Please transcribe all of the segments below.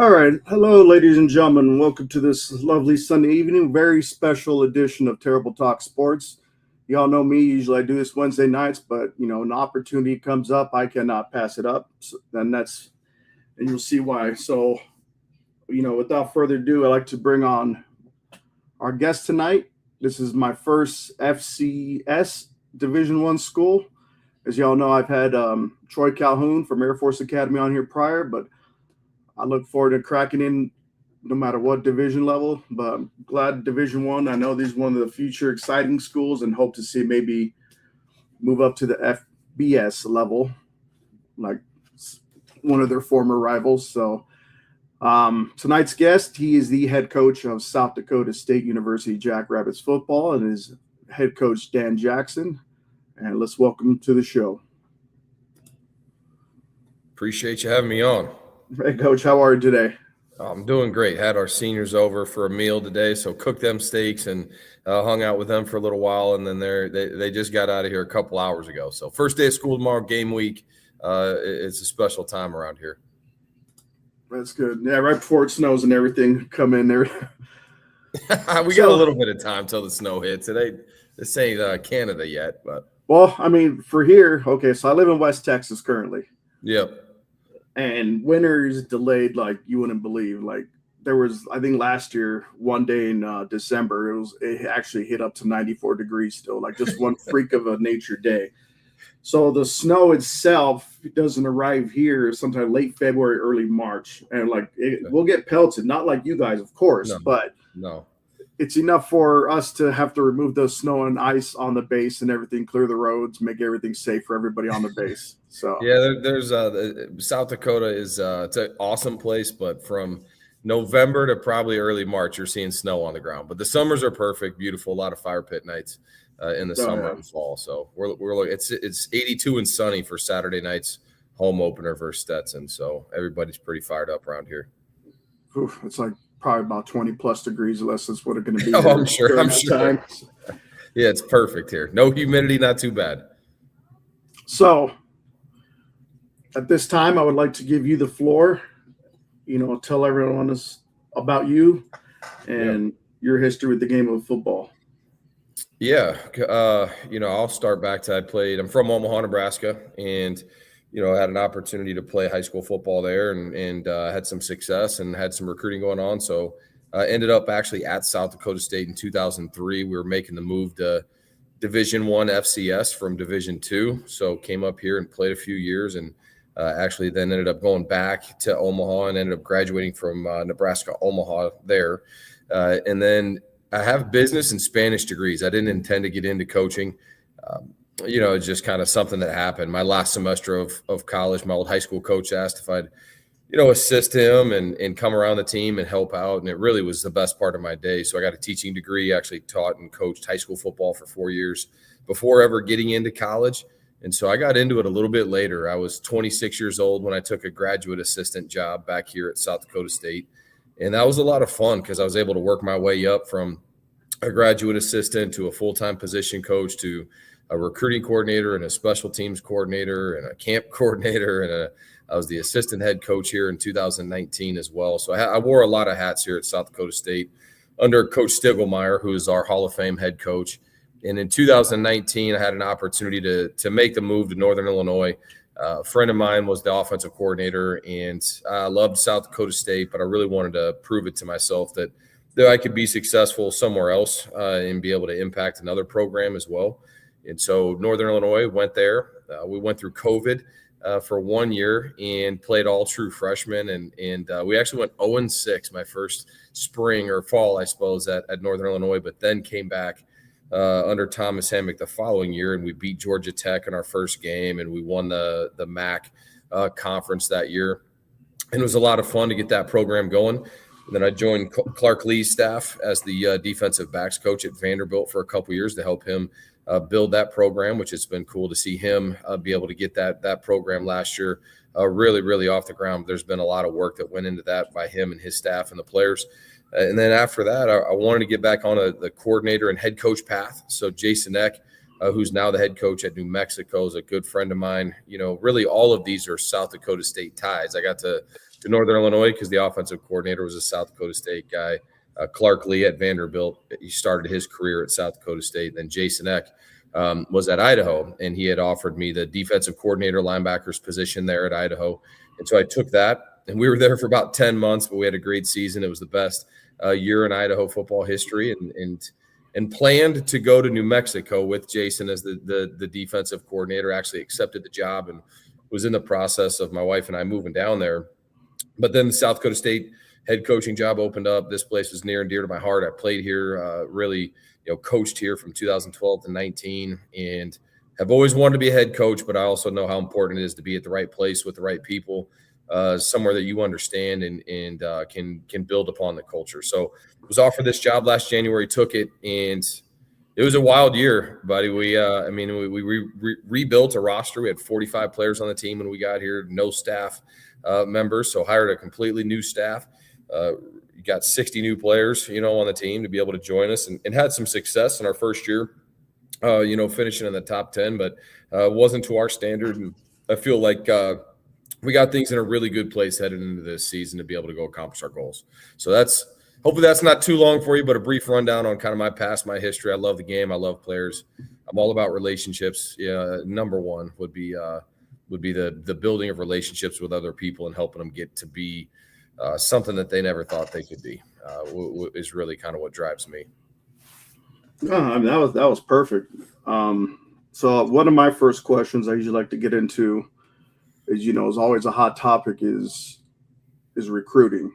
All right. Hello, ladies and gentlemen. Welcome to this lovely Sunday evening. Very special edition of Terrible Talk Sports. Y'all know me. Usually I do this Wednesday nights, but, an opportunity comes up. I cannot pass it up. And you'll see why. So, without further ado, I'd like to bring on our guest tonight. This is my first FCS Division I school. As y'all know, I've had Troy Calhoun from Air Force Academy on here prior, but I look forward to cracking in no matter what division level, but I'm glad Division I know this is one of the future exciting schools and hope to see maybe move up to the FBS level, like one of their former rivals. So tonight's guest, he is the head coach of South Dakota State University Jackrabbits football and is head coach Dan Jackson. And let's welcome him to the show. Appreciate you having me on. Hey, Coach, how are you today? I'm doing great. Had our seniors over for a meal today, so cooked them steaks and hung out with them for a little while, and then they just got out of here a couple hours ago. So first day of school tomorrow, game week. It's a special time around here. That's good. Yeah, right before it snows and everything, come in there. We got a little bit of time till the snow hits. This ain't Canada yet, but well, I mean, for here, okay. So I live in West Texas currently. Yep. And winter is delayed like you wouldn't believe. Like there was, I think last year, one day in December, it actually hit up to 94 degrees still, like just one freak of a nature day. So the snow itself doesn't arrive here sometime late February, early March. And we'll get pelted, not like you guys, of course, but no. It's enough for us to have to remove the snow and ice on the base and everything, clear the roads, make everything safe for everybody on the base. So yeah, there's South Dakota is it's an awesome place, but from November to probably early March, you're seeing snow on the ground. But the summers are perfect, beautiful, a lot of fire pit nights in the summer and fall. So it's 82 and sunny for Saturday night's home opener versus Stetson. So everybody's pretty fired up around here. Oof, it's like probably about 20 plus degrees, unless it's what it's going to be. Oh, I'm sure. Time. Yeah, it's perfect here. No humidity, not too bad. So at this time, I would like to give you the floor. Tell everyone about you and your history with the game of football. Yeah, I'll start back to I'm from Omaha, Nebraska, and I had an opportunity to play high school football there and had some success and had some recruiting going on. So I ended up actually at South Dakota State in 2003. We were making the move to Division I FCS from Division II. So came up here and played a few years and actually then ended up going back to Omaha and ended up graduating from Nebraska Omaha there. And then I have business and Spanish degrees. I didn't intend to get into coaching. It's just kind of something that happened. My last semester of college, my old high school coach asked if I'd, assist him and come around the team and help out. And it really was the best part of my day. So I got a teaching degree, actually taught and coached high school football for 4 years before ever getting into college. And so I got into it a little bit later. I was 26 years old when I took a graduate assistant job back here at South Dakota State. And that was a lot of fun because I was able to work my way up from a graduate assistant to a full-time position coach to a recruiting coordinator and a special teams coordinator and a camp coordinator. And I was the assistant head coach here in 2019 as well. So I wore a lot of hats here at South Dakota State under Coach Stiglmeyer, who is our Hall of Fame head coach. And in 2019, I had an opportunity to make the move to Northern Illinois. A friend of mine was the offensive coordinator, and I loved South Dakota State, but I really wanted to prove it to myself that I could be successful somewhere else and be able to impact another program as well. And so Northern Illinois went there. We went through COVID for 1 year and played all true freshmen. And we actually went 0-6 my first spring or fall, I suppose, at Northern Illinois, but then came back under Thomas Hammock the following year, and we beat Georgia Tech in our first game, and we won the MAC conference that year. And it was a lot of fun to get that program going. And then I joined Clark Lee's staff as the defensive backs coach at Vanderbilt for a couple years to help him build that program, which has been cool to see him be able to get that program last year really, really off the ground. There's been a lot of work that went into that by him and his staff and the players. And then after that, I wanted to get back on the coordinator and head coach path. So Jason Eck, who's now the head coach at New Mexico, is a good friend of mine. Really all of these are South Dakota State ties. I got to to Northern Illinois because the offensive coordinator was a South Dakota State guy. Clark Lee at Vanderbilt, he started his career at South Dakota State. Then Jason Eck was at Idaho, and he had offered me the defensive coordinator linebackers position there at Idaho. And so I took that, and we were there for about 10 months, but we had a great season. It was the best year in Idaho football history, and planned to go to New Mexico with Jason as the defensive coordinator. Actually accepted the job and was in the process of my wife and I moving down there. But then the South Dakota State head coaching job opened up. This place was near and dear to my heart. I played here, really, coached here from 2012 to 19, and have always wanted to be a head coach, but I also know how important it is to be at the right place with the right people, somewhere that you understand and can build upon the culture. So I was offered this job last January, took it, and it was a wild year, buddy. We rebuilt a roster. We had 45 players on the team when we got here, no staff members, so hired a completely new staff. You got 60 new players, on the team to be able to join us, and had some success in our first year, finishing in the top 10, but wasn't to our standard. And I feel like we got things in a really good place headed into this season to be able to go accomplish our goals. So hopefully that's not too long for you, but a brief rundown on kind of my past, my history. I love the game. I love players. I'm all about relationships. Yeah, number one would be the building of relationships with other people and helping them get to be something that they never thought they could be, is really kind of what drives me. I mean, that was perfect. So one of my first questions I usually like to get into is, is always a hot topic is recruiting.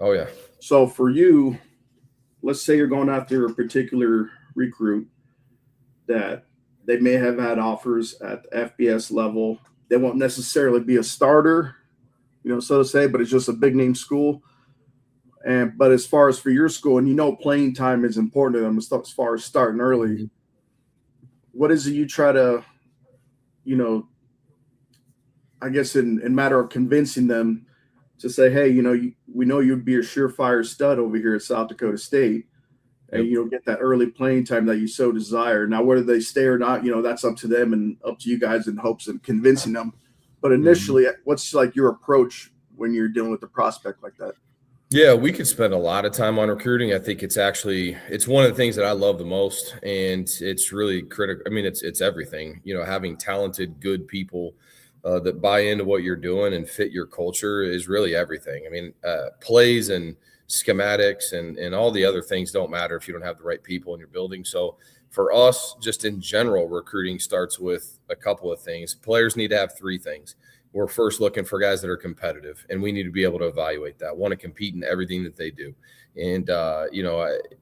Oh yeah. So for you, let's say you're going after a particular recruit that they may have had offers at the FBS level. They won't necessarily be a starter, so to say, but it's just a big name school. But as far as for your school, and playing time is important to them as far as starting early, what is it you try to, I guess in matter of convincing them to say, hey, we know you'd be a surefire stud over here at South Dakota State, and get that early playing time that you so desire. Now, whether they stay or not, that's up to them and up to you guys in hopes of convincing them. But initially, what's like your approach when you're dealing with a prospect like that? Yeah, we could spend a lot of time on recruiting. I think it's one of the things that I love the most, and it's really critical. I mean, it's everything. Having talented, good people that buy into what you're doing and fit your culture is really everything. I mean, plays and schematics and all the other things don't matter if you don't have the right people in your building. So for us, just in general, recruiting starts with a couple of things. Players need to have three things. We're first looking for guys that are competitive, and we need to be able to evaluate that, want to compete in everything that they do. And,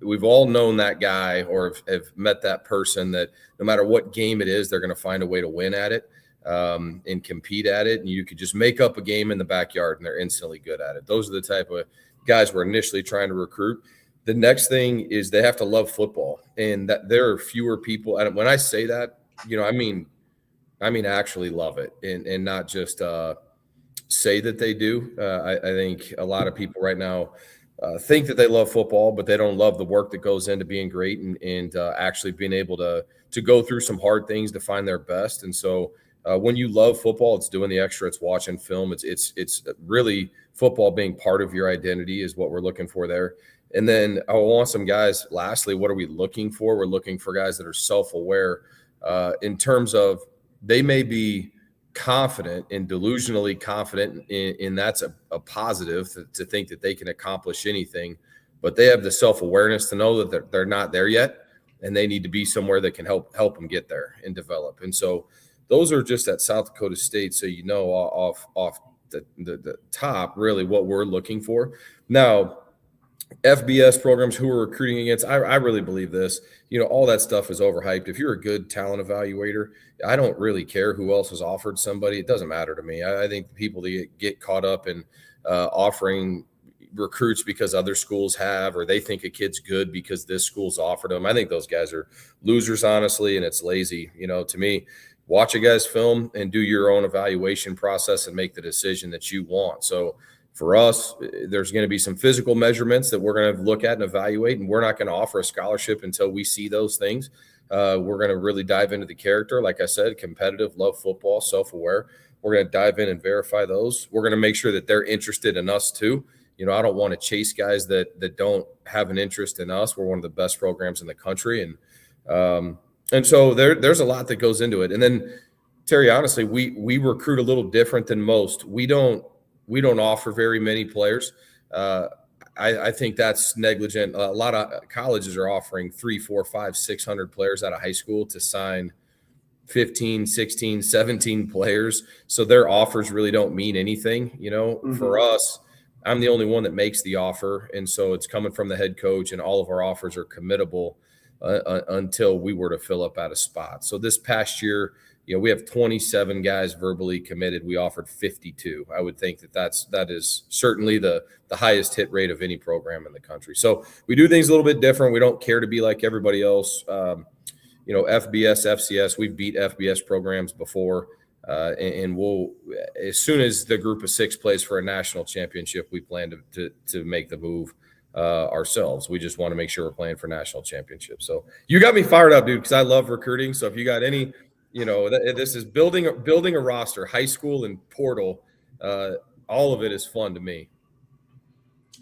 we've all known that guy or have met that person that no matter what game it is, they're going to find a way to win at it and compete at it. And you could just make up a game in the backyard and they're instantly good at it. Those are the type of guys we're initially trying to recruit. The next thing is they have to love football, and that there are fewer people. And when I say that, I mean actually love it and not just say that they do. I think a lot of people right now think that they love football, but they don't love the work that goes into being great and actually being able to go through some hard things to find their best. And so when you love football, it's doing the extra, it's watching film. It's really football being part of your identity is what we're looking for there. And then I want some guys, lastly, what are we looking for? We're looking for guys that are self-aware in terms of they may be confident and delusionally confident, and that's a positive to think that they can accomplish anything, but they have the self-awareness to know that they're not there yet, and they need to be somewhere that can help them get there and develop. And so those are just at South Dakota State, so off the top really what we're looking for. Now, FBS programs who we're recruiting against, I really believe this. All that stuff is overhyped. If you're a good talent evaluator, I don't really care who else has offered somebody. It doesn't matter to me. I think the people that get caught up in offering recruits because other schools have, or they think a kid's good because this school's offered them, I think those guys are losers, honestly, and it's lazy. To me, watch a guy's film and do your own evaluation process and make the decision that you want. So for us, there's going to be some physical measurements that we're going to look at and evaluate, and we're not going to offer a scholarship until we see those things. We're going to really dive into the character. Like I said, competitive, love football, self-aware. We're We're going to dive in and verify those. We're going to make sure that they're interested in us too. You know, I don't want to chase guys that don't have an interest in us. We're one of the best programs in the country. And so there's a lot that goes into it. And then, Terry, honestly, we recruit a little different than most. We don't offer very many players. I think that's negligent. A lot of colleges are offering 300, 400, 500, 600 players out of high school to sign 15, 16, 17 players. So their offers really don't mean anything. You know, For us, I'm the only one that makes the offer. And so it's coming from the head coach, and all of our offers are committable until we were to fill up at a spot. So this past year, you know, we have 27 guys verbally committed. We offered 52. I would think that is certainly the highest hit rate of any program in the country. So we do things a little bit different. We don't care to be like everybody else. You know, FBS, FCS, we've beat FBS programs before. And we'll, as soon as the group of 6 plays for a national championship, we plan to make the move ourselves. We just want to make sure we're playing for national championships. So you got me fired up, dude, because I love recruiting. So if you got any, you know, this is building a roster, high school and portal. All of it is fun to me.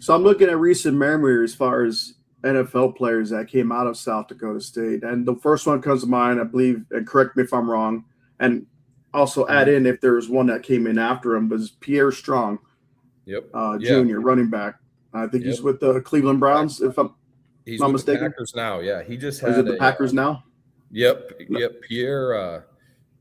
So I'm looking at recent memory as far as NFL players that came out of South Dakota State. And the first one comes to mind, I believe, and correct me if I'm wrong, and also add in if there's one that came in after him, was Pierre Strong, Jr., running back. I think he's with the Cleveland Browns, if I'm not mistaken. The Packers now, yeah. He just had Is it the Packers now? Yep.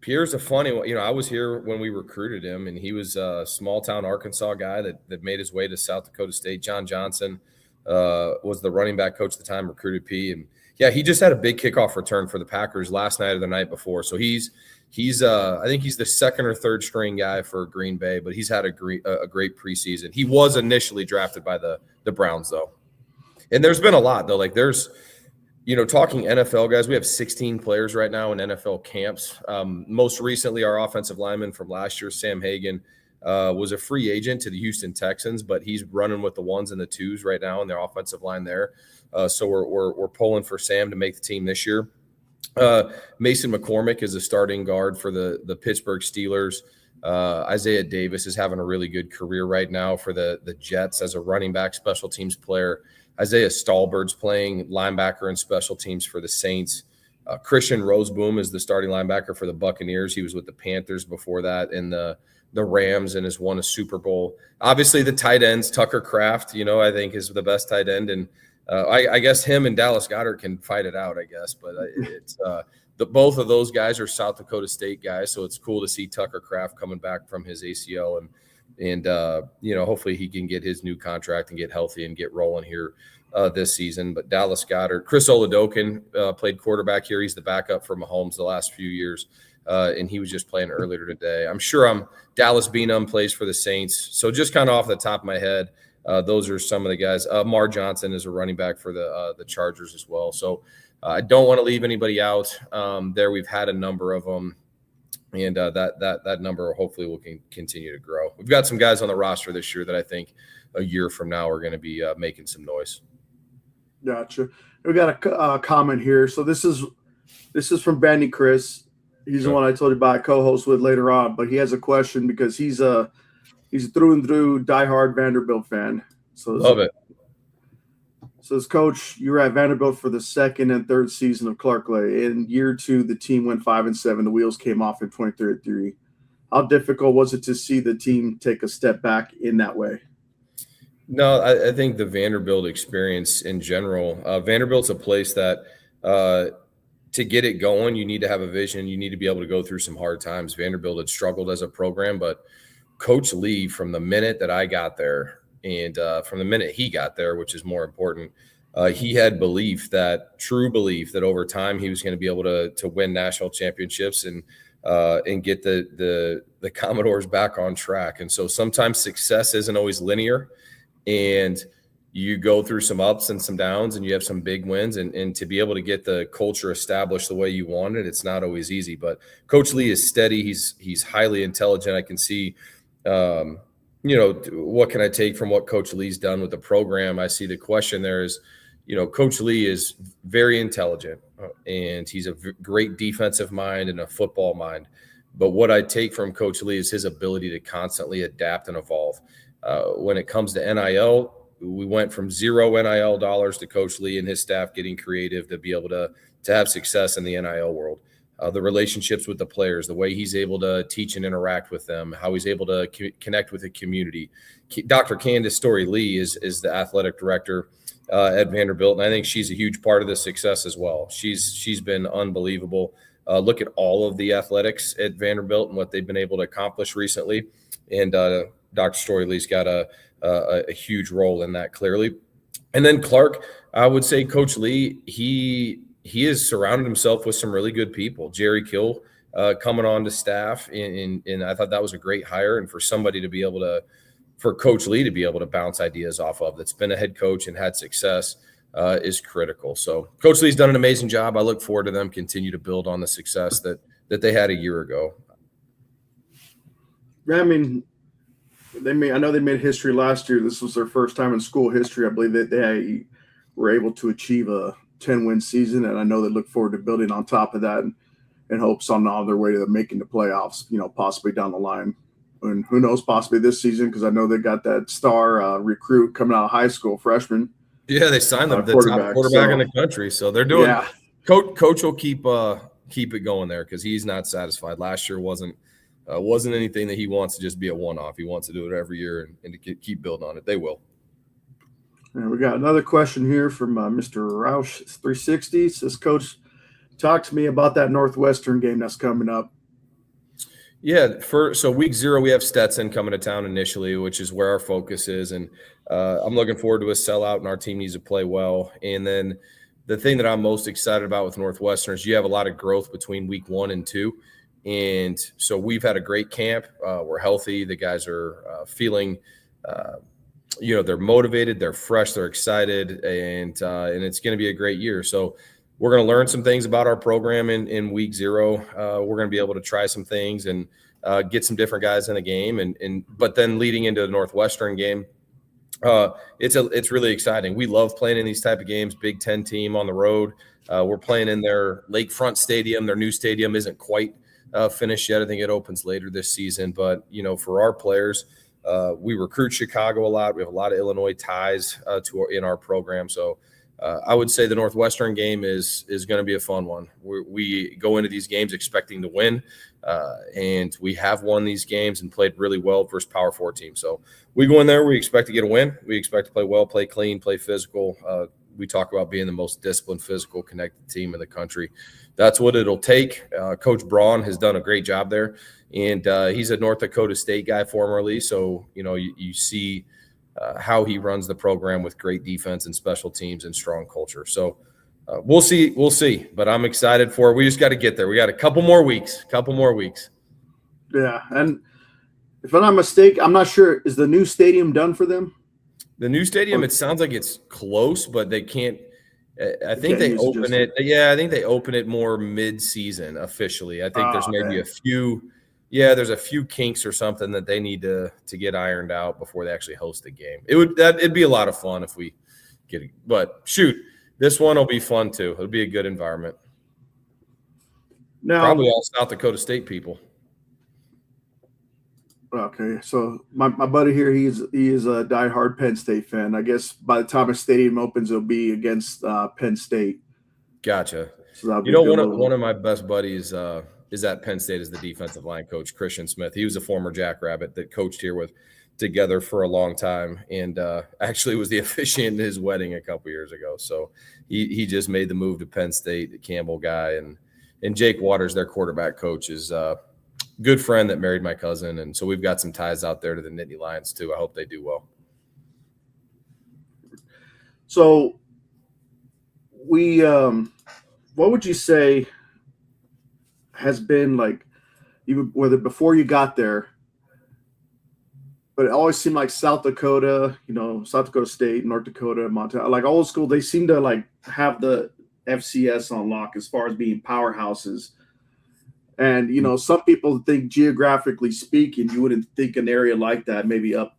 Pierre's a funny one. You know, I was here when we recruited him, and he was a small-town Arkansas guy that made his way to South Dakota State. John Johnson was the running back coach at the time, recruited P. And, yeah, he just had a big kickoff return for the Packers last night or the night before. So he's I think he's the second or third string guy for Green Bay, but he's had a great preseason. He was initially drafted by the Browns, though. And there's been a lot, though. Like there's, you know, talking NFL guys, we have 16 players right now in NFL camps. Most recently, our offensive lineman from last year, Sam Hagan, was a free agent to the Houston Texans, but he's running with the 1s and the 2s right now in their offensive line there. So we're pulling for Sam to make the team this year. Mason McCormick is a starting guard for the Pittsburgh Steelers. Isaiah Davis is having a really good career right now for the Jets as a running back, special teams player. Isaiah Stallbird's playing linebacker and special teams for the Saints. Christian Roseboom is the starting linebacker for the Buccaneers. He was with the Panthers before that in the Rams and has won a Super Bowl. Obviously, the tight ends, Tucker Kraft, you know, I think is the best tight end. And I guess him and Dallas Goedert can fight it out, I guess. But it's both of those guys are South Dakota State guys, so it's cool to see Tucker Kraft coming back from his ACL and you know, hopefully he can get his new contract and get healthy and get rolling here this season. But Dallas Goedert, Chris Oladokun played quarterback here. He's the backup for Mahomes the last few years, and he was just playing earlier today. I'm sure Dallas Beenum plays for the Saints. So just kind of off the top of my head, those are some of the guys. Mar Johnson is a running back for the Chargers as well. So I don't want to leave anybody out there. We've had a number of them, and that number hopefully will continue to grow. We've got some guys on the roster this year that I think a year from now are going to be making some noise. Gotcha. We got a comment here. So this is from Bandy Chris. He's the one I told you about, co-host with later on, but he has a question because he's a through and through diehard Vanderbilt fan. So love it. So as coach, you were at Vanderbilt for the second and third season of Clark Lay. In year 2, the team went 5-7. The wheels came off in 2023. How difficult was it to see the team take a step back in that way? No, I think the Vanderbilt experience in general, Vanderbilt's a place that to get it going, you need to have a vision. You need to be able to go through some hard times. Vanderbilt had struggled as a program, but Coach Lee, from the minute that I got there and from the minute he got there, which is more important, he had true belief that over time he was going to be able to win national championships and get the Commodores back on track. And so sometimes success isn't always linear, and you go through some ups and some downs and you have some big wins, and to be able to get the culture established the way you want it, it's not always easy. But Coach Lee is steady. He's highly intelligent. I can see, what can I take from what Coach Lee's done with the program? I see the question there is, Coach Lee is very intelligent and he's a great defensive mind and a football mind. But what I take from Coach Lee is his ability to constantly adapt and evolve. When it comes to NIL, we went from zero NIL dollars to Coach Lee and his staff getting creative to be able to have success in the NIL world. The relationships with the players, the way he's able to teach and interact with them, how he's able to connect with the community. Dr. Candace Story Lee is the athletic director at Vanderbilt, and I think she's a huge part of the success as well. She's been unbelievable. Look at all of the athletics at Vanderbilt and what they've been able to accomplish recently, and Dr. Story Lee's got a huge role in that, clearly. And then Clark, I would say Coach Lee, he has surrounded himself with some really good people. Jerry Kill coming on to staff, and I thought that was a great hire. And for somebody to be able to, for Coach Lee to be able to bounce ideas off of, that's been a head coach and had success, is critical. So Coach Lee's done an amazing job. I look forward to them continue to build on the success that they had a year ago. I mean, I know they made history last year. This was their first time in school history. I believe that they were able to achieve a 10-win season, and I know they look forward to building on top of that and hopes on their way to making the playoffs, possibly down the line. And who knows, possibly this season, because I know they got that star recruit coming out of high school, freshman. Yeah, they signed the top quarterback in the country, so they're doing. Yeah. Coach will keep it going there because he's not satisfied. Last year wasn't anything that he wants to just be a one-off. He wants to do it every year and to keep building on it. They will. And we got another question here from Mr. Roush 360. It says, Coach, talk to me about that Northwestern game that's coming up. Yeah, so week 0, we have Stetson coming to town initially, which is where our focus is. And I'm looking forward to a sellout, and our team needs to play well. And then the thing that I'm most excited about with Northwestern is you have a lot of growth between week 1 and 2. And so we've had a great camp. We're healthy. The guys are feeling they're motivated, they're fresh, they're excited, and it's going to be a great year. So we're going to learn some things about our program in week 0. We're going to be able to try some things and get some different guys in the game. But then leading into the Northwestern game, it's really exciting. We love playing in these type of games. Big Ten team on the road. We're playing in their Lakefront Stadium. Their new stadium isn't quite finished yet. I think it opens later this season. But for our players, we recruit Chicago a lot. We have a lot of Illinois ties in our program. So I would say the Northwestern game is going to be a fun one. We go into these games expecting to win, and we have won these games and played really well versus Power 4 teams. So we go in there, we expect to get a win. We expect to play well, play clean, play physical. We talk about being the most disciplined, physical, connected team in the country. That's what it'll take. Coach Braun has done a great job there, and he's a North Dakota State guy formerly. So, you see how he runs the program with great defense and special teams and strong culture. So we'll see. But I'm excited for it. We just got to get there. We got a couple more weeks. Yeah, and if I'm not mistaken, I'm not sure, is the new stadium done for them? The new stadium, it sounds like it's close, but they can't. I think they open it. Yeah, I think they open it more mid-season officially. I think there's maybe a few. Yeah, there's a few kinks or something that they need to get ironed out before they actually host the game. It'd be a lot of fun if we get it. But shoot, this one will be fun too. It'll be a good environment. Now, probably all South Dakota State people. Okay, so my buddy here, he is a diehard Penn State fan. I guess by the time a stadium opens, it'll be against Penn State. Gotcha. So one of my best buddies is at Penn State as the defensive line coach, Christian Smith. He was a former Jackrabbit that coached here together for a long time, and actually was the officiant in his wedding a couple years ago. So he just made the move to Penn State, the Campbell guy, and Jake Waters, their quarterback coach, is good friend that married my cousin, and so we've got some ties out there to the Nittany Lions too. I hope they do well. So we what would you say has been like, even whether before you got there, but it always seemed like South Dakota, South Dakota State, North Dakota, Montana, like all schools, they seem to like have the FCS on lock as far as being powerhouses. And, some people think geographically speaking, you wouldn't think an area like that, maybe up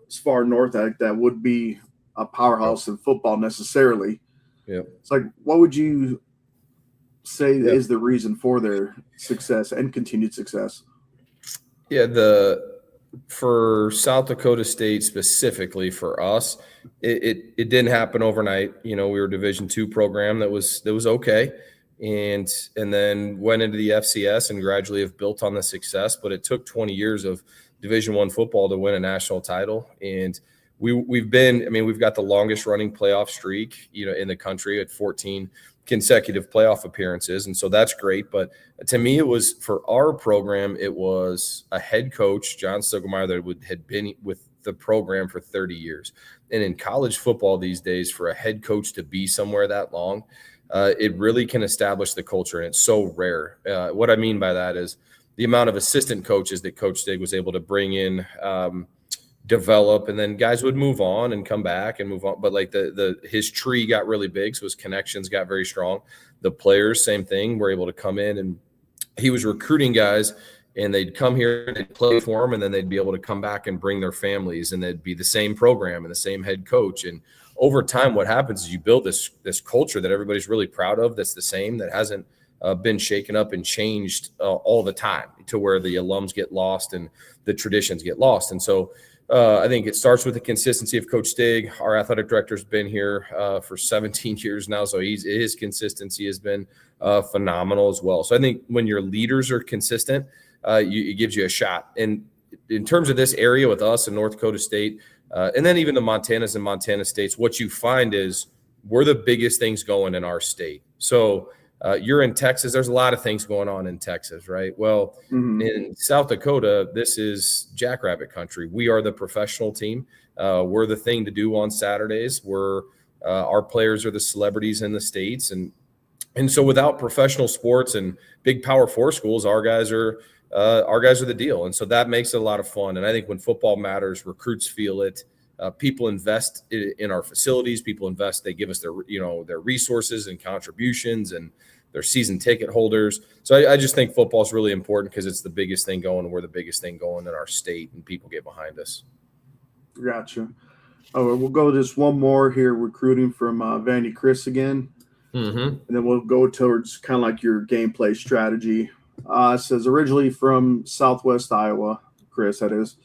as far north that would be a powerhouse in football necessarily. Yeah. It's like, what would you say is the reason for their success and continued success? Yeah, for South Dakota State specifically for us, it didn't happen overnight. We were a Division II program that was okay, and then went into the FCS and gradually have built on the success. But it took 20 years of Division I football to win a national title, and we've been. I mean, we've got the longest running playoff streak in the country at 14 consecutive playoff appearances, and so that's great. But to me, it was for our program, it was a head coach, John Stuggelmeyer, that had been with the program for 30 years. And in college football these days, for a head coach to be somewhere that long, it really can establish the culture, and it's so rare. What I mean by that is the amount of assistant coaches that Coach Stig was able to bring in, develop, and then guys would move on and come back and move on. But like his tree got really big, so his connections got very strong. The players, same thing, were able to come in, and he was recruiting guys, and they'd come here and they'd play for him, and then they'd be able to come back and bring their families, and they'd be the same program and the same head coach. And over time, what happens is you build this culture that everybody's really proud of, that's the same, that hasn't been shaken up and changed all the time, to where the alums get lost and the traditions get lost. And so I think it starts with the consistency of Coach Stig. Our athletic director's been here for 17 years now, so his consistency has been phenomenal as well. So I think when your leaders are consistent, it gives you a shot. And in terms of this area with us in North Dakota State, and then even the Montanas and Montana States, what you find is we're the biggest things going in our state. So you're in Texas. There's a lot of things going on in Texas, right? Well, in South Dakota, this is Jackrabbit country. We are the professional team. We're the thing to do on Saturdays. Our players are the celebrities in the states, and so without professional sports and big Power 4 schools, our guys are the deal, and so that makes it a lot of fun. And I think when football matters, recruits feel it. People invest in our facilities. People invest. They give us their resources and contributions, and their season ticket holders. So I just think football is really important because it's the biggest thing going, and we're the biggest thing going in our state, and people get behind us. Gotcha. Oh, we'll go just one more here, recruiting from Vandy Chris again. And then we'll go towards kind of like your gameplay strategy. It says originally from Southwest Iowa, Chris, that is.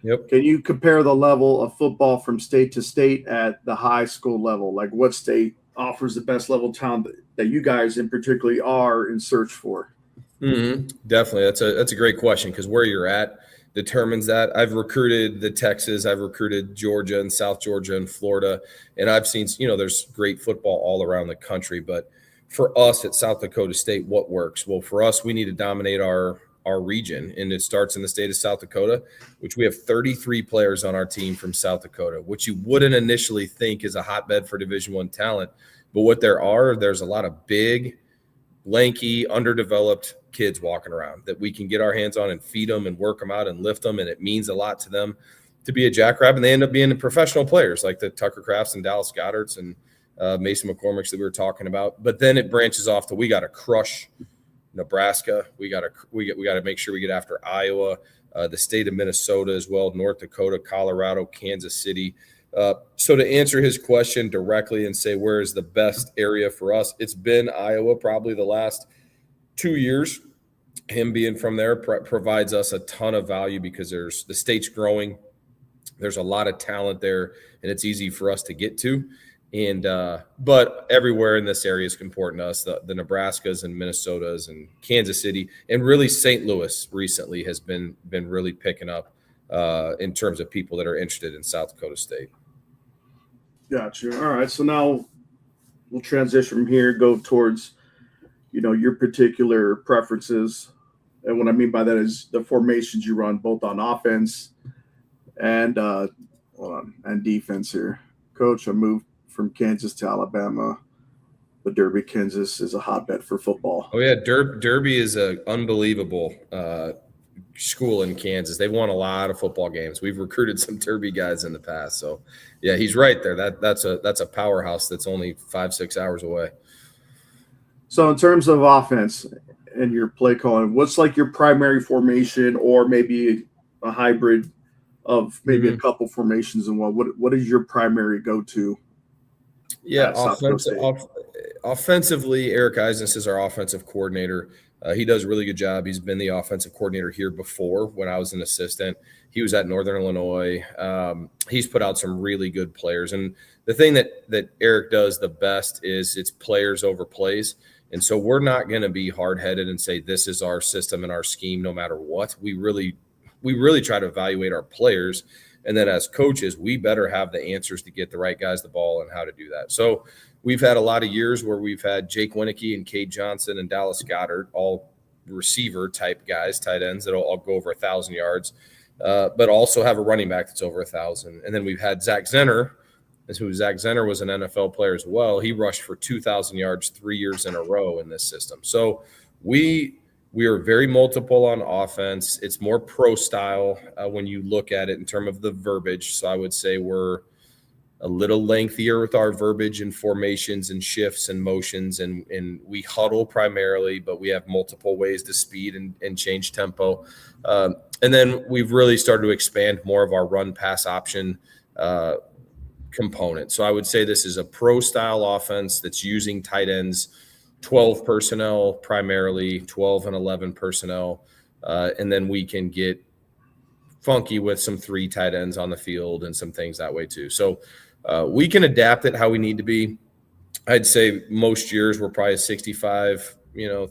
Yep. Can you compare the level of football from state to state at the high school level? Like what state offers the best level of talent that you guys in particularly are in search for? Definitely. That's a great question, because where you're at determines that. I've recruited the Texas, I've recruited Georgia and South Georgia and Florida, and I've seen, there's great football all around the country. But for us at South Dakota State, what works? Well, for us, we need to dominate our region, and it starts in the state of South Dakota, which we have 33 players on our team from South Dakota, which you wouldn't initially think is a hotbed for Division I talent. But what there's a lot of big, lanky, underdeveloped kids walking around that we can get our hands on and feed them and work them out and lift them, and it means a lot to them to be a Jackrabbit. And they end up being professional players like the Tucker Crafts and Dallas Goddards and Mason McCormick's that we were talking about. But then it branches off to we got to crush Nebraska. We got to make sure we get after Iowa, the state of Minnesota as well, North Dakota, Colorado, Kansas City. So to answer his question directly and say where is the best area for us, it's been Iowa probably the last 2 years. Him being from there provides us a ton of value because the state's growing. There's a lot of talent there, and it's easy for us to get to. And but everywhere in this area is important to us. The Nebraskas and Minnesotas and Kansas City, and really St. Louis recently has been really picking up in terms of people that are interested in South Dakota State. Gotcha. All right, so now we'll transition from here, go towards your particular preferences, and what I mean by that is the formations you run both on offense and defense here. Coach, I moved from Kansas to Alabama, but Derby, Kansas is a hotbed for football. Oh yeah, Derby is an unbelievable school in Kansas. They've won a lot of football games. We've recruited some Derby guys in the past, so yeah, he's right there. That's a powerhouse that's only 5-6 hours away. So in terms of offense and your play calling, what's like your primary formation, or maybe a hybrid of maybe a couple formations and what is your primary go-to? Yeah, offensively, Eric Eisness is our offensive coordinator. He does a really good job. He's been the offensive coordinator here before when I was an assistant. He was at Northern Illinois. He's put out some really good players. And the thing that Eric does the best is it's players over plays. And so we're not going to be hard-headed and say this is our system and our scheme no matter what. We really try to evaluate our players. And then as coaches, we better have the answers to get the right guys the ball and how to do that. So we've had a lot of years where we've had Jake Winicky and Cade Johnson and Dallas Goddard, all receiver type guys, tight ends that'll all go over 1,000 yards, but also have a running back that's over 1,000. And then we've had Zach Zenner, Zach Zenner was an NFL player as well. He rushed for 2,000 yards 3 years in a row in this system. So we are very multiple on offense. It's more pro style when you look at it in terms of the verbiage. So I would say we're a little lengthier with our verbiage and formations and shifts and motions. And we huddle primarily, but we have multiple ways to speed and change tempo. And then we've really started to expand more of our run pass option component. So I would say this is a pro style offense that's using tight ends, 12 personnel, primarily 12 and 11 personnel. And then we can get funky with some 3 tight ends on the field and some things that way too. So we can adapt it how we need to be. I'd say most years we're probably 65,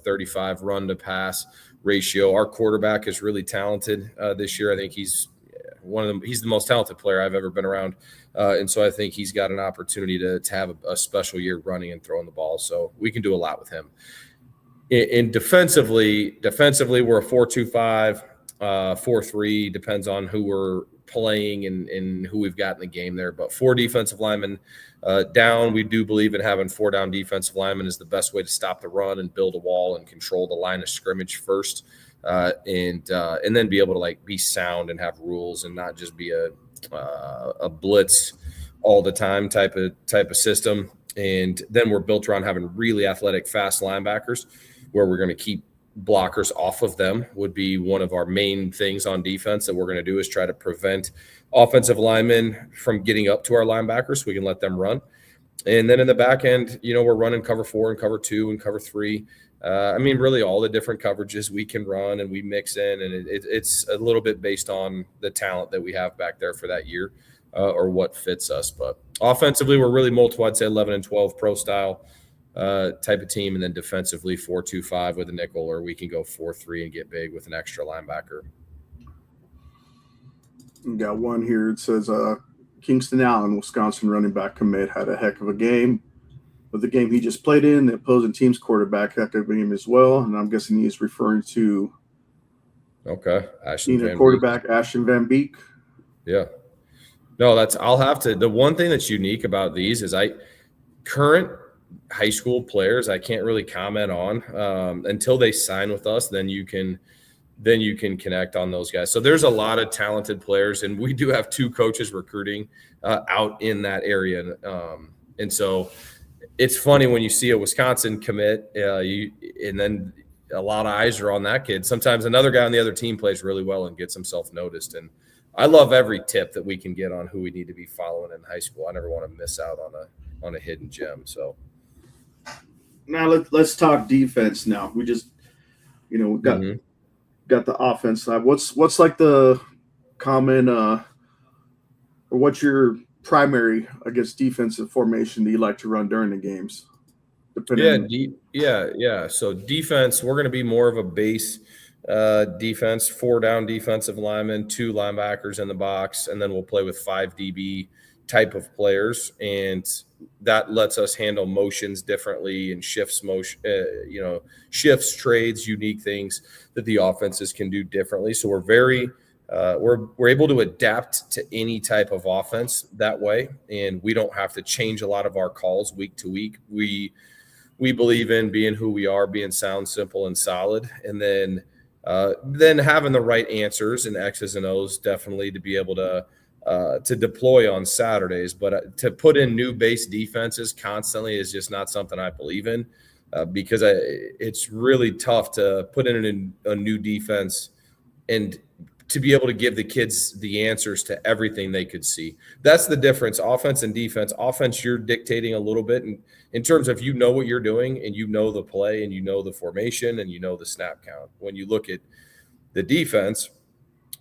35 run to pass ratio. Our quarterback is really talented this year. I think he's the most talented player I've ever been around. And so I think he's got an opportunity to have a special year running and throwing the ball. So we can do a lot with him. In defensively, we're a 4-2-5, 4-3, depends on who we're playing and who we've got in the game there. But 4 defensive linemen down. We do believe in having 4 down defensive linemen is the best way to stop the run and build a wall and control the line of scrimmage first. And then be able to be sound and have rules and not just be a blitz all the time type of system. And then we're built around having really athletic, fast linebackers where we're going to keep blockers off of them would be one of our main things on defense that we're going to do is try to prevent offensive linemen from getting up to our linebackers so we can let them run. And then in the back end, we're running cover 4 and cover 2 and cover 3. Really all the different coverages we can run and we mix in, and it's a little bit based on the talent that we have back there for that year or what fits us. But offensively, we're really multiple. I'd say 11 and 12 pro style type of team, and then defensively 4-2-5 with a nickel, or we can go 4-3 and get big with an extra linebacker. We got one here. It says Kingston Allen, Wisconsin running back commit, had a heck of a game. But the game he just played in, the opposing team's quarterback heck of a game as well. And I'm guessing he's referring to Ashton Van Beek. Yeah. No, the one thing that's unique about these is current high school players I can't really comment on until they sign with us. Then you can connect on those guys. So there's a lot of talented players, and we do have 2 coaches recruiting out in that area. And so it's funny when you see a Wisconsin commit, and then a lot of eyes are on that kid. Sometimes another guy on the other team plays really well and gets himself noticed. And I love every tip that we can get on who we need to be following in high school. I never want to miss out on a hidden gem. So now let's talk defense. Now we just got the offense side. What's like the common or what's your primary, I guess, defensive formation that you like to run during the games? So defense, we're going to be more of a base defense, 4 down defensive linemen, 2 linebackers in the box, and then we'll play with 5 DB type of players, and that lets us handle motions differently and shifts, trades, unique things that the offenses can do differently. So we're very we're able to adapt to any type of offense that way, and we don't have to change a lot of our calls week to week. We believe in being who we are, being sound, simple, and solid, and then having the right answers and X's and O's definitely to be able to deploy on Saturdays. But to put in new base defenses constantly is just not something I believe in because it's really tough to put in a new defense and to be able to give the kids the answers to everything they could see. That's the difference, offense and defense. Offense, you're dictating a little bit in terms of what you're doing and the play and the formation and the snap count. When you look at the defense,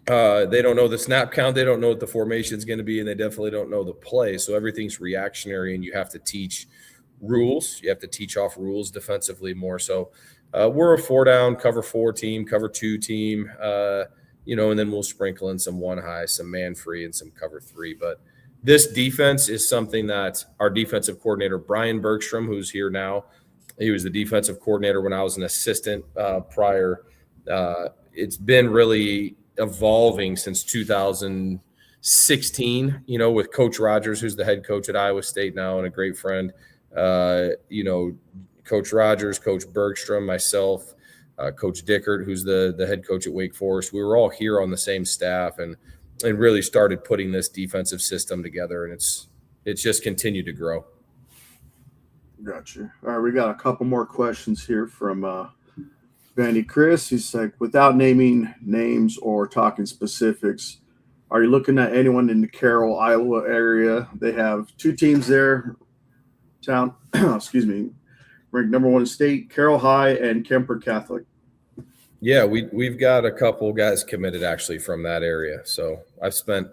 they don't know the snap count, they don't know what the formation is going to be, and they definitely don't know the play. So everything's reactionary, and you have to teach rules. You have to teach off rules defensively more. So we're a 4-down, cover 4 team, cover 2 team, and then we'll sprinkle in some 1 high, some man free, and some cover 3. But this defense is something that our defensive coordinator, Brian Bergstrom, who's here now, he was the defensive coordinator when I was an assistant prior. It's been really evolving since 2016, with Coach Rogers, who's the head coach at Iowa State now and a great friend. Coach Rogers, Coach Bergstrom, myself, Coach Dickert, who's the head coach at Wake Forest. We were all here on the same staff and really started putting this defensive system together, and it's just continued to grow. Gotcha. All right, we got a couple more questions here from Vandy Chris. He's like, without naming names or talking specifics, are you looking at anyone in the Carroll, Iowa area? They have 2 teams there. Town, excuse me, ranked number 1 in state, Carroll High and Kemper Catholic. Yeah, we've got a couple guys committed actually from that area. So I've spent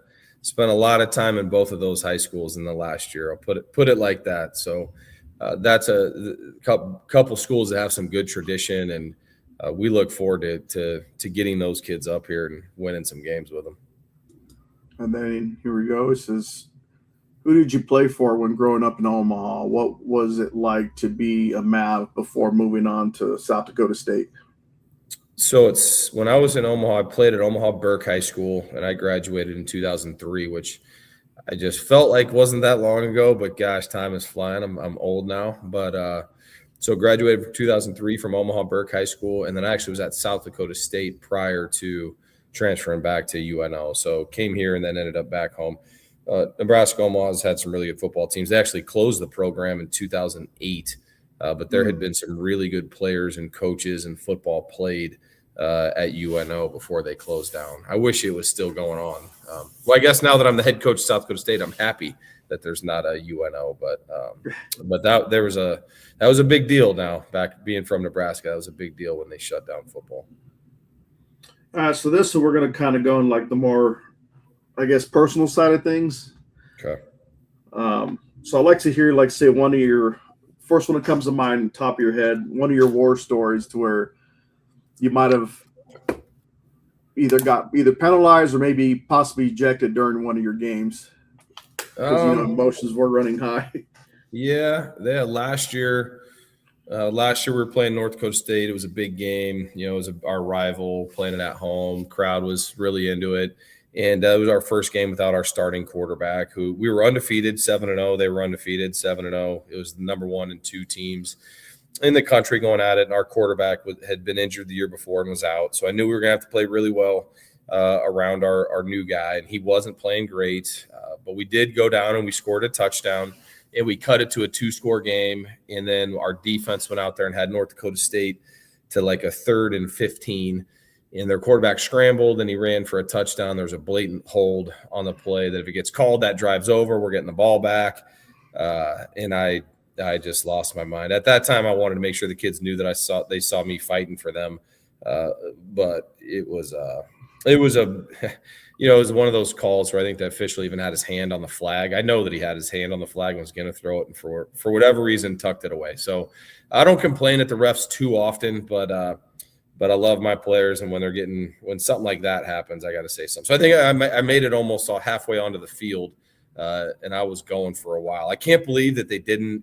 a lot of time in both of those high schools in the last year. I'll put it like that. So that's a couple schools that have some good tradition, and we look forward to getting those kids up here and winning some games with them. And then here we go. It says, who did you play for when growing up in Omaha? What was it like to be a Mav before moving on to South Dakota State? So it's when I was in Omaha, I played at Omaha Burke High School, and I graduated in 2003, which I just felt like wasn't that long ago, but gosh, time is flying. I'm old now, but so graduated in 2003 from Omaha Burke High School, and then I actually was at South Dakota State prior to transferring back to UNO. So came here and then ended up back home. Nebraska Omaha has had some really good football teams. They actually closed the program in 2008, but there had been some really good players and coaches and football played at UNO before they closed down. I wish it was still going on. Well, I guess now that I'm the head coach of South Dakota State, I'm happy that there's not a UNO, but that was a big deal. Now back being from Nebraska, that was a big deal when they shut down football. So we're going to kind of go in like the more, I guess, personal side of things. Okay. So I'd like to hear, like, say, one of your first one that comes to mind, top of your head, one of your war stories to where you might have either penalized or maybe possibly ejected during one of your games because emotions were running high. Yeah. Last year we were playing North Dakota State. It was a big game. It was our rival, playing it at home. Crowd was really into it. And it was our first game without our starting quarterback, who we were undefeated, 7-0. They were undefeated, 7-0. It was the number 1 and 2 teams in the country going at it. And our quarterback had been injured the year before and was out. So I knew we were going to have to play really well around our new guy. And he wasn't playing great. But we did go down and we scored a touchdown. And we cut it to a 2-score game. And then our defense went out there and had North Dakota State to like a 3rd and 15. And their quarterback scrambled and he ran for a touchdown. There's a blatant hold on the play that if it gets called, that drives over. We're getting the ball back. And I just lost my mind. At that time, I wanted to make sure the kids knew that they saw me fighting for them. But it was it was one of those calls where I think the official even had his hand on the flag. I know that he had his hand on the flag and was going to throw it, and for whatever reason tucked it away. So I don't complain at the refs too often, but I love my players, and when something like that happens, I got to say something. So I think I made it almost halfway onto the field, and I was going for a while. I can't believe that they didn't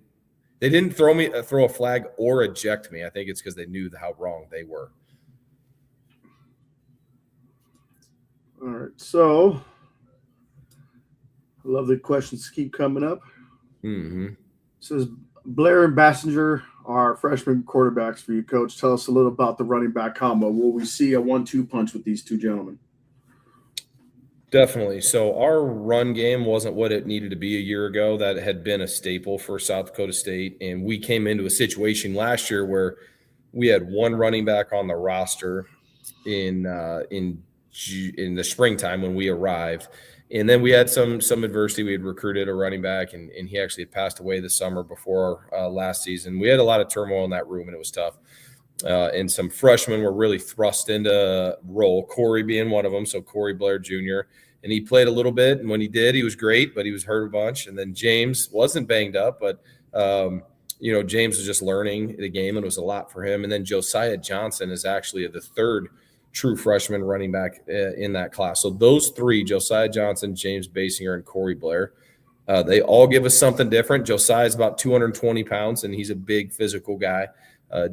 throw a flag or eject me. I think it's because they knew how wrong they were. All right, so I love the questions keep coming up. Mm-hmm. It says Blair and Bassinger are freshman quarterbacks for you, Coach. Tell us a little about the running back combo. Will we see a 1-2 punch with these two gentlemen? Definitely. So our run game wasn't what it needed to be a year ago. That had been a staple for South Dakota State. And we came into a situation last year where we had one running back on the roster in in the springtime when we arrived. And then we had some adversity. We had recruited a running back, and he actually had passed away the summer before last season. We had a lot of turmoil in that room, and it was tough. And some freshmen were really thrust into role, Corey being one of them. So Corey Blair Jr., and he played a little bit. And when he did, he was great, but he was hurt a bunch. And then James wasn't banged up, but, James was just learning the game, and it was a lot for him. And then Josiah Johnson is actually the third true freshman running back in that class. So those three, Josiah Johnson, James Basinger, and Corey Blair, they all give us something different. Josiah is about 220 pounds, and he's a big physical guy.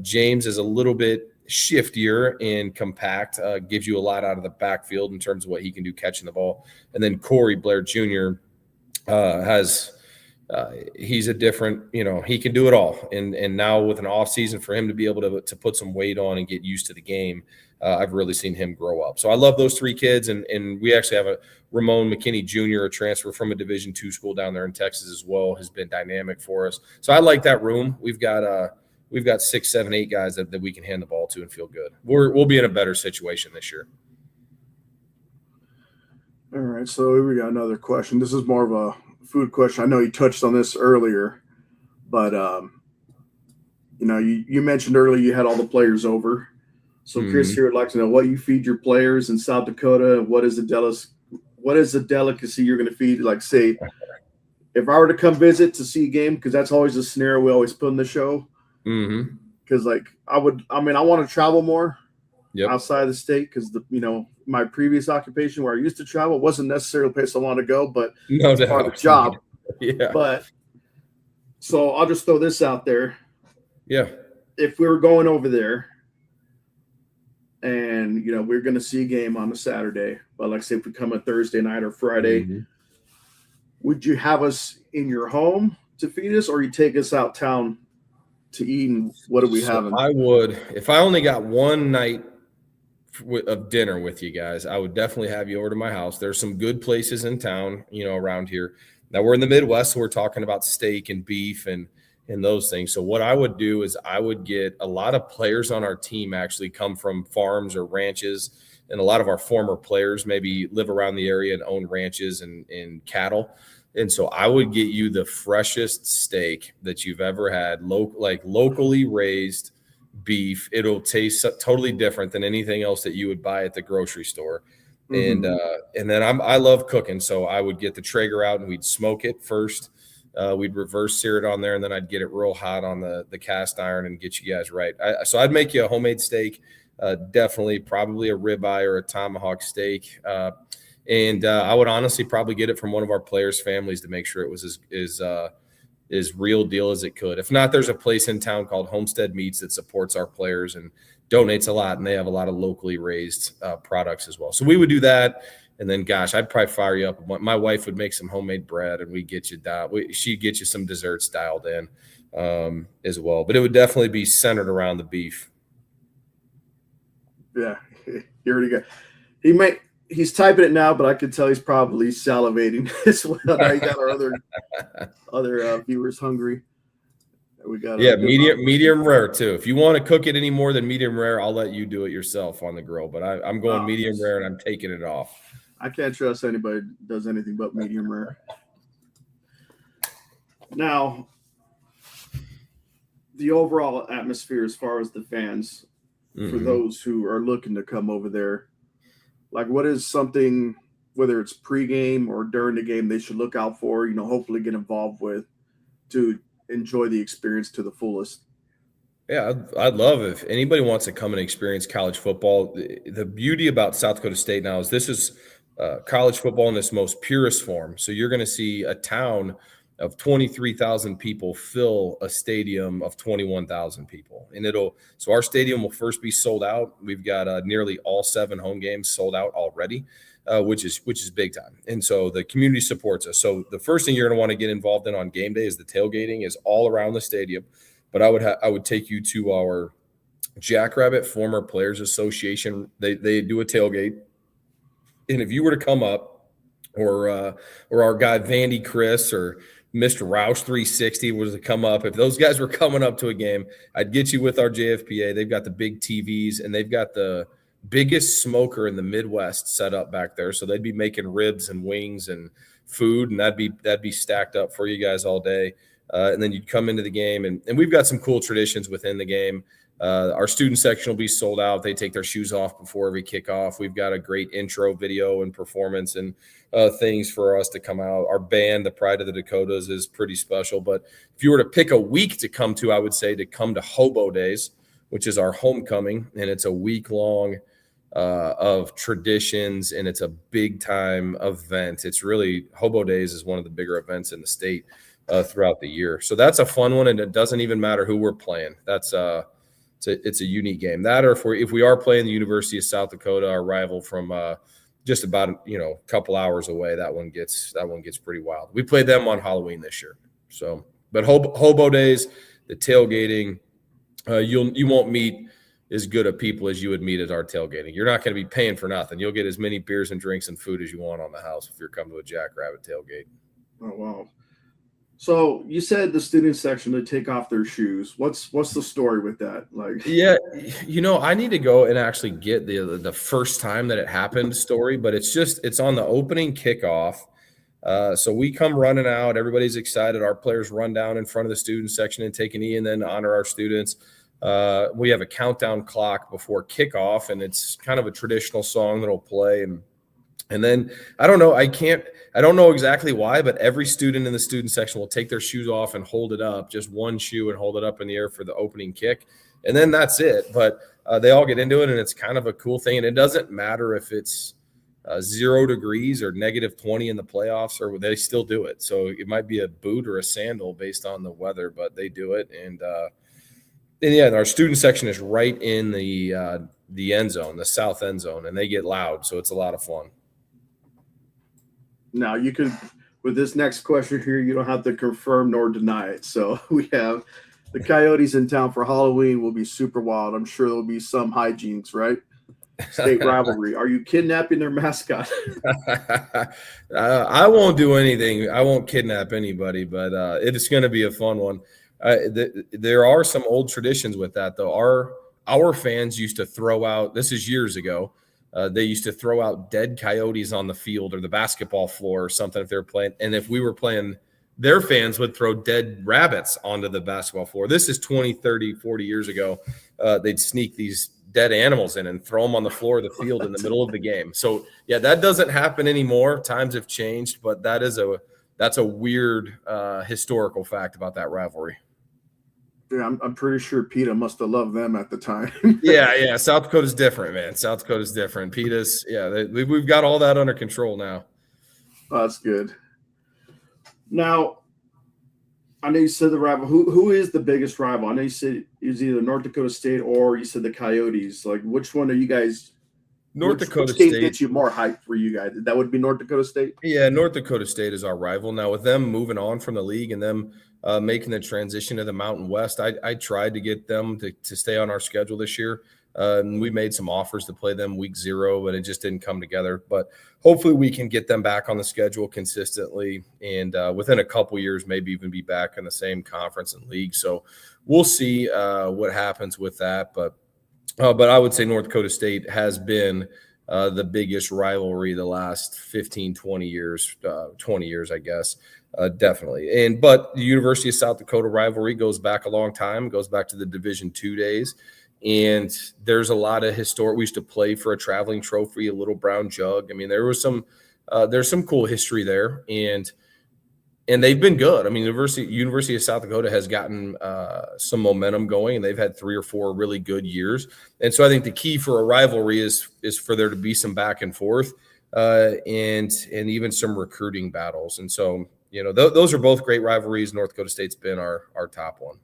James is a little bit shiftier and compact, gives you a lot out of the backfield in terms of what he can do catching the ball. And then Corey Blair Jr. He's a different, he can do it all. And now with an off season for him to be able to put some weight on and get used to the game, I've really seen him grow up. So I love those three kids. And we actually have a Ramon McKinney Jr., a transfer from a Division II school down there in Texas as well, has been dynamic for us. So I like that room. We've got 6, 7, 8 guys that we can hand the ball to and feel good. We'll be in a better situation this year. All right, so we got another question. This is more of a food question. I know you touched on this earlier, but you mentioned earlier you had all the players over. So Chris here would like to know what you feed your players in South Dakota. What is the delicacy you're going to feed? Like, say, if I were to come visit to see a game, because that's always a scenario we always put in the show. Because I want to travel more outside of the state, because my previous occupation where I used to travel wasn't necessarily a place I want to go, but it's part of the job. Yeah. But so I'll just throw this out there. Yeah. If we were going over there and we're going to see a game on a Saturday, but like say if we come a Thursday night or Friday, would you have us in your home to feed us, or you take us out town to eat? And what are we having? I would, if I only got one night of dinner with you guys, I would definitely have you over to my house. There's some good places in town, around here. Now we're in the Midwest, so we're talking about steak and beef and those things. So what I would do is I would get a lot of players on our team actually come from farms or ranches, and a lot of our former players maybe live around the area and own ranches and cattle. And so I would get you the freshest steak that you've ever had, locally raised beef. It'll taste totally different than anything else that you would buy at the grocery store. And then I love cooking, so I would get the Traeger out and we'd smoke it first. We'd reverse sear it on there, and then I'd get it real hot on the cast iron and get you guys right. So I'd make you a homemade steak, definitely probably a ribeye or a tomahawk steak. And I would honestly probably get it from one of our players' families to make sure it was as real deal as it could. If not, there's a place in town called Homestead Meats that supports our players and donates a lot, and they have a lot of locally raised products as well. So we would do that. And then, gosh, I'd probably fire you up. My wife would make some homemade bread, and we'd get you she'd get you some desserts dialed in as well. But it would definitely be centered around the beef. Yeah, you already got. He's typing it now, but I could tell he's probably salivating as well. Now you got our other viewers hungry. We got medium rare too. If you want to cook it any more than medium rare, I'll let you do it yourself on the grill. But I'm going medium rare, and I'm taking it off. I can't trust anybody that does anything but medium rare. Now, the overall atmosphere as far as the fans, for those who are looking to come over there, like what is something, whether it's pregame or during the game, they should look out for, hopefully get involved with to enjoy the experience to the fullest? Yeah, I'd love if anybody wants to come and experience college football. The beauty about South Dakota State now is this is college football in its most purest form. So you're going to see a town of 23,000 people fill a stadium of 21,000 people. And so our stadium will first be sold out. We've got nearly all 7 home games sold out already, which is big time. And so the community supports us. So the first thing you're going to want to get involved in on game day is the tailgating is all around the stadium. But I would take you to our Jackrabbit Former Players Association. They do a tailgate. And if you were to come up, or our guy Vandy Chris or Mr. Roush 360 was to come up, if those guys were coming up to a game, I'd get you with our JFPA. They've got the big TVs, and they've got the biggest smoker in the Midwest set up back there. So they'd be making ribs and wings and food, and that'd be stacked up for you guys all day. And then you'd come into the game, and we've got some cool traditions within the game. Our student section will be sold out. They take their shoes off before every kickoff. We've got a great intro video and performance and things for us to come out. Our band, the Pride of the Dakotas, is pretty special. But if you were to pick a week to come to, I would say to come to Hobo Days, which is our homecoming, and it's a week long of traditions, and it's a big time event. It's really, Hobo Days is one of the bigger events in the state throughout the year. So that's a fun one, and it doesn't even matter who we're playing. That's it's a unique game. That, or if we are playing the University of South Dakota, our rival from just about a couple hours away, that one gets pretty wild. We played them on Halloween this year. So, but Hobo Days, the tailgating, you won't meet as good of people as you would meet at our tailgating. You're not going to be paying for nothing. You'll get as many beers and drinks and food as you want on the house if you're coming to a Jackrabbit tailgate. Oh, wow. So you said the student section, they take off their shoes. What's the story with that? Like, yeah, I need to go and actually get the first time that it happened story, but it's on the opening kickoff. So we come running out. Everybody's excited. Our players run down in front of the student section and take a knee and then honor our students. We have a countdown clock before kickoff, and it's kind of a traditional song that'll play. And then I don't know exactly why, but every student in the student section will take their shoes off and hold it up, just one shoe, and hold it up in the air for the opening kick. And then that's it. But they all get into it, and it's kind of a cool thing. And it doesn't matter if it's 0 degrees or -20 in the playoffs, or they still do it. So it might be a boot or a sandal based on the weather, but they do it. And yeah, our student section is right in the end zone, the south end zone, and they get loud. So it's a lot of fun. Now, you could, with this next question here, you don't have to confirm nor deny it. So we have the Coyotes in town for Halloween will be super wild. I'm sure there'll be some hijinks, right? State rivalry. Are you kidnapping their mascot? I won't do anything. I won't kidnap anybody, but it's going to be a fun one. There are some old traditions with that, though. Our fans used to throw out, this is years ago, they used to throw out dead coyotes on the field or the basketball floor or something if they were playing. And if we were playing, their fans would throw dead rabbits onto the basketball floor. This is 20, 30, 40 years ago. They'd sneak these dead animals in and throw them on the floor of the field in the middle of the game. So, yeah, that doesn't happen anymore. Times have changed, but that's a weird historical fact about that rivalry. Yeah, I'm pretty sure PETA must have loved them at the time. Yeah. South Dakota's different, man. South Dakota's different. PETA's, we've got all that under control now. Oh, that's good. Now, I know you said the rival. Who is the biggest rival? I know you said it was either North Dakota State or you said the Coyotes. Like, which one are you guys? North Dakota State State gets you more hype for you guys. That would be North Dakota State. Yeah, North Dakota State is our rival. Now, with them moving on from the league and them making the transition to the Mountain West, I tried to get them to stay on our schedule this year. We made some offers to play them week 0, but it just didn't come together. But hopefully we can get them back on the schedule consistently, and within a couple years, maybe even be back in the same conference and league. So we'll see what happens with that. But I would say North Dakota State has been the biggest rivalry the last 15, 20 years, 20 years, I guess, definitely. But the University of South Dakota rivalry goes back a long time, goes back to the Division II days. And there's a lot of we used to play for a traveling trophy, a little brown jug. I mean, there's some cool history there, and they've been good. I mean, University of South Dakota has gotten some momentum going, and they've had 3 or 4 really good years. And so I think the key for a rivalry is for there to be some back and forth, and even some recruiting battles. And so, those are both great rivalries. North Dakota State's been our top one.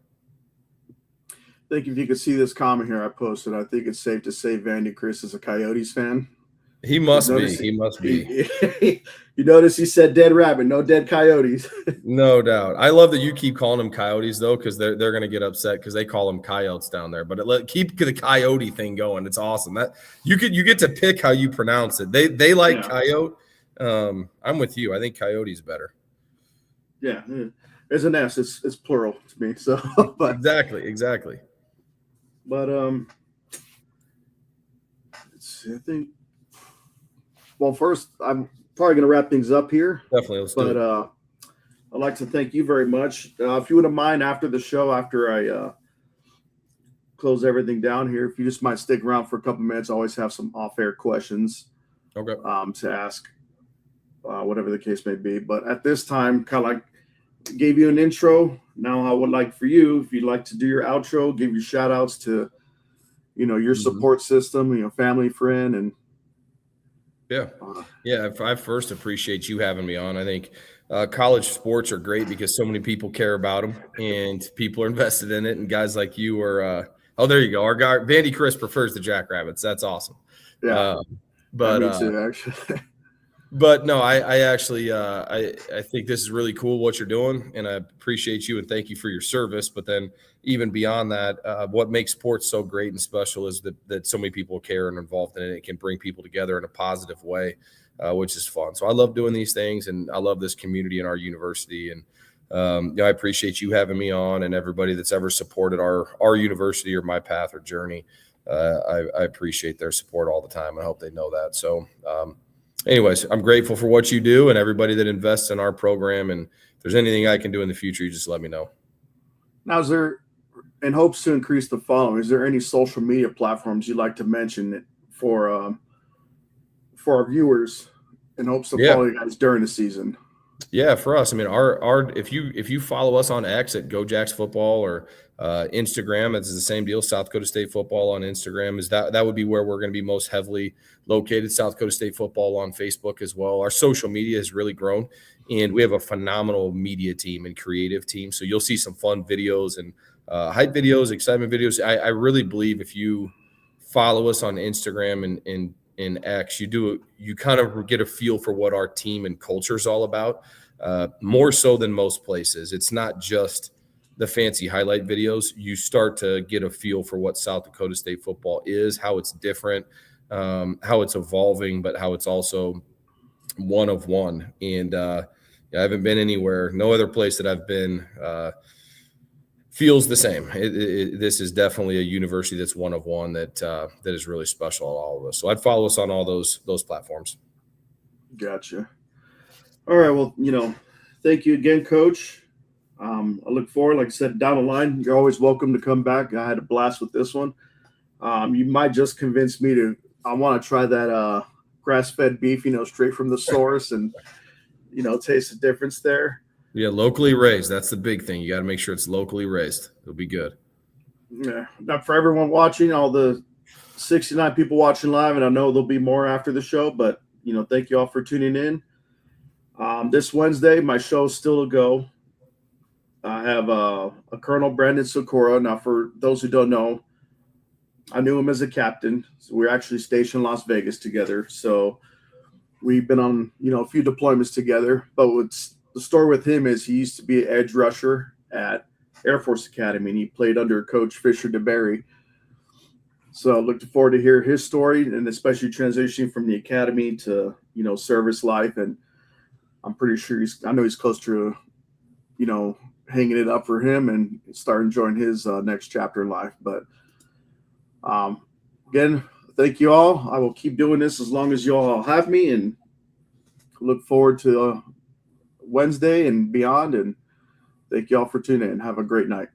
I think if you could see this comment here I posted, I think it's safe to say Vandy Chris is a Coyotes fan. He must be. He must be. You notice he said dead rabbit, no dead coyotes. No doubt. I love that you keep calling them coyotes, though, because they're going to get upset because they call them coyotes down there. But keep the coyote thing going. It's awesome. That you get to pick how you pronounce it. They like coyote. I'm with you. I think coyote's better. Yeah, there's an S. It's plural to me. So, but exactly. But I think. Well, first, I'm probably going to wrap things up here. Definitely, let's do it. I'd like to thank you very much. If you wouldn't mind, after the show, after I close everything down here, if you just might stick around for a couple minutes, I always have some off-air questions Okay. to ask, whatever the case may be. But at this time, kind of like gave you an intro. Now I would like for you, if you'd like to do your outro, give your shout outs to, your support system, family, friend, and I first appreciate you having me on. I think college sports are great because so many people care about them and people are invested in it. And guys like you are, there you go. Our guy, Vandy Chris, prefers the Jackrabbits. That's awesome. Yeah. But me too, actually. But no, I actually I think this is really cool what you're doing, and I appreciate you and thank you for your service. But then even beyond that, what makes sports so great and special is that so many people care and are involved in it. It can bring people together in a positive way, which is fun. So I love doing these things, and I love this community in our university. And I appreciate you having me on, and everybody that's ever supported our university or my path or journey. I appreciate their support all the time. I hope they know that. So. Anyways, I'm grateful for what you do and everybody that invests in our program. And if there's anything I can do in the future, you just let me know. Now, is there, in hopes to increase the following, is there any social media platforms you'd like to mention for our viewers in hopes to follow you guys during the season? Yeah, for us, I mean, our if you follow us on X at Go Jacks Football or Instagram, it's the same deal. South Dakota State Football on Instagram is that would be where we're going to be most heavily located. South Dakota State Football on Facebook as well. Our social media has really grown, and we have a phenomenal media team and creative team. So you'll see some fun videos and hype videos, excitement videos. I really believe if you follow us on Instagram and in X, you kind of get a feel for what our team and culture is all about, more so than most places. It's not just the fancy highlight videos. You start to get a feel for what South Dakota State football is, how it's different, how it's evolving, but how it's also one of one. And I haven't been anywhere, no other place that I've been feels the same. This is definitely a university that's one of one that is really special to all of us. So I'd follow us on all those platforms. Gotcha. All right. Well, thank you again, Coach. I look forward, like I said, down the line, you're always welcome to come back. I had a blast with this one. You might just convince me I want to try that grass-fed beef, straight from the source and, taste the difference there. Yeah, locally raised. That's the big thing. You got to make sure it's locally raised. It'll be good. Yeah. Now, for everyone watching, all the 69 people watching live, and I know there'll be more after the show, but, thank you all for tuning in. This Wednesday, my show's still to go. I have a Colonel Brandon Sikora. Now, for those who don't know, I knew him as a captain. So we're actually stationed in Las Vegas together. So we've been on, a few deployments together. But what's the story with him is he used to be an edge rusher at Air Force Academy, and he played under Coach Fisher DeBerry. So looking forward to hear his story, and especially transitioning from the academy to, service life. And I'm pretty sure I know he's close to, hanging it up for him and start enjoying his next chapter in life. But again, thank you all. I will keep doing this as long as you all have me, and look forward to Wednesday and beyond. And thank you all for tuning in. Have a great night.